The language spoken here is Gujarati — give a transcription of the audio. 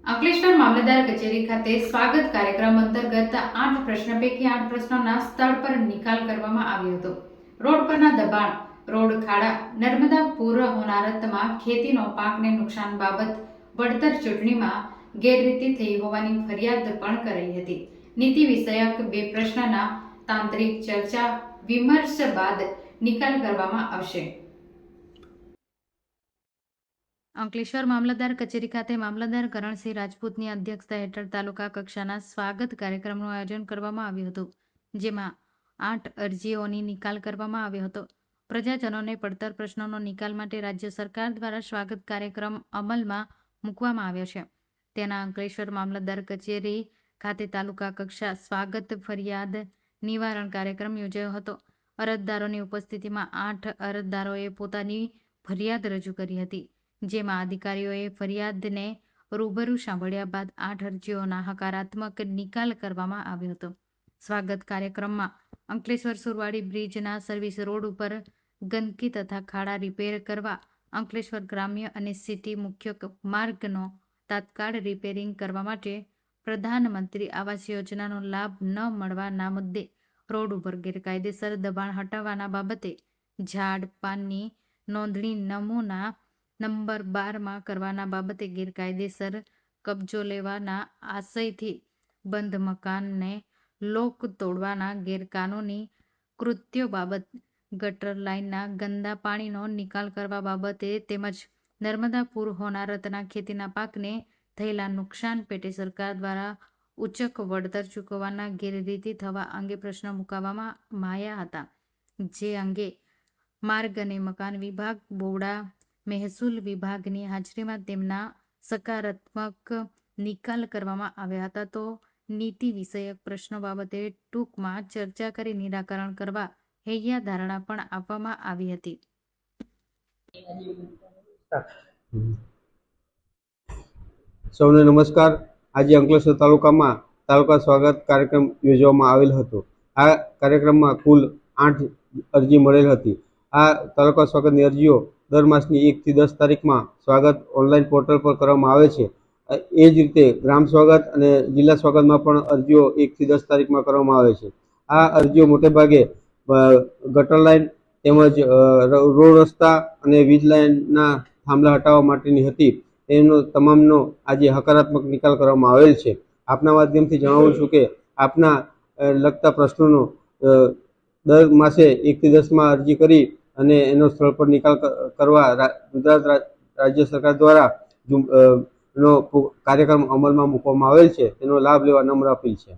અંકલેશ્વર મામલતદાર કચેરી ખાતે સ્વાગત કાર્યક્રમ અંતર્ગત 8 પ્રશ્ન પૈકી 8 પ્રશ્નોના સ્થળ પર નિકાલ કરવામાં આવ્યો હતો। રોડ પરના દબાણ, રોડ ખાડા, નર્મદા પૂર હોનારતમાં ખેતીનો પાકને નુકસાન બાબત વળતર ચૂંટણીમાં ગેરરીતિ થઈ હોવાની ફરિયાદ પણ કરાઈ હતી। નીતિ વિષયક 2 પ્રશ્નના તાંત્રિક ચર્ચા વિમર્શ બાદ નિકાલ કરવામાં આવશે। અંકલેશ્વર મામલતદાર કચેરી ખાતે મામલતદાર કરણસિંહ રાજપૂતની અધ્યક્ષતા હેઠળ તાલુકા કક્ષાના સ્વાગત કાર્યક્રમનું આયોજન કરવામાં આવ્યું હતું, જેમાં 8 અરજીઓની નિકાલ કરવામાં આવ્યો હતો। પ્રજાજનોને પડતર પ્રશ્નોનો નિકાલ માટે રાજ્ય સરકાર દ્વારા સ્વાગત કાર્યક્રમ અમલમાં મૂકવામાં આવ્યો છે। તેના અંકલેશ્વર મામલતદાર કચેરી ખાતે તાલુકા કક્ષા સ્વાગત ફરિયાદ નિવારણ કાર્યક્રમ યોજાયો હતો। અરજદારોની ઉપસ્થિતિમાં 8 અરજદારોએ પોતાની ફરિયાદ રજૂ કરી હતી, જેમાં અધિકારીઓએ ફરિયાદને રૂબરૂ સાંભળ્યા બાદ 8 અરજીઓના હકારાત્મક નિકાલ કરવામાં આવ્યો હતો। સ્વાગત કાર્યક્રમમાં અંકલેશ્વર સુરવાડી બ્રિજના સર્વિસ રોડ ઉપર ગંદકી તથા ખાડા રિપેર કરવા, અંકલેશ્વર ગ્રામ્ય અને સિટી મુખ્ય માર્ગનો તાત્કાળ રિપેરિંગ કરવા માટે, પ્રધાનમંત્રી આવાસ યોજનાનો લાભ ન મળવાના મુદ્દે રોડ ઉપર ગેરકાયદેસર દબાણ હટાવવાના બાબતે, ઝાડ પાનની નોંધણી નમૂના નંબર 12માં કરવાના બાબતે, ગેરકાયદેસર કબજો લેવાના આશયથી બંધ મકાનને લોક તોડવાના ગેરકાનૂની કૃત્યો બાબત, ગટર લાઇનના ગંદા પાણીનો નિકાલ કરવા બાબતે તેમજ નર્મદા પૂર હોનારતના ખેતીના પાકને થયેલા નુકસાન પેટે સરકાર દ્વારા ઉચક વળતર ચૂકવવાના ગેરરીતિ થવા અંગે પ્રશ્નો મૂકવામાં આવ્યા હતા, જે અંગે માર્ગ અને મકાન વિભાગ, બોડા મહેસૂલ વિભાગની હાજરીમાં તેમના સકારાત્મક નિકાલ કરવામાં આવ્યા હતા। તો નીતિ વિષયક પ્રશ્નો બાબતે ટૂંકમાં ચર્ચા કરી નિરાકરણ કરવા હૈયા ધારણા પણ આપવામાં આવી હતી। સૌને નમસ્કાર। આજે અંકલેશ્વર તાલુકામાં તાલુકા સ્વાગત કાર્યક્રમ યોજવામાં આવેલ હતો। આ કાર્યક્રમમાં કુલ 8 અરજી મળેલ હતી। આ તાલુકા સ્વાગતની અરજીઓ દર માસની 1 થી 10 તારીખમાં સ્વાગત ઓનલાઈન પોર્ટલ પર કરવામાં આવે છે। એ જ રીતે ગ્રામ સ્વાગત અને જિલ્લા સ્વાગતમાં પણ અરજીઓ 1 થી 10 તારીખમાં કરવામાં આવે છે। આ અરજીઓ મોટેભાગે ગટર લાઇન તેમજ રોડ રસ્તા અને વીજ લાઇનના થાંભલા હટાવવા માટેની હતી। એનો તમામનો આજે હકારાત્મક નિકાલ કરવામાં આવેલ છે। આપના માધ્યમથી જણાવું છું કે આપના લગતા પ્રશ્નોનો દર માસે 1 થી 10માં અરજી કરી અને એનો સ્થળ પર નિકાલ કરવા ગુજરાત રાજ્ય સરકાર દ્વારા એનો કાર્યક્રમ અમલમાં મૂકવામાં આવેલ છે। તેનો લાભ લેવા નમ્ર અપીલ છે।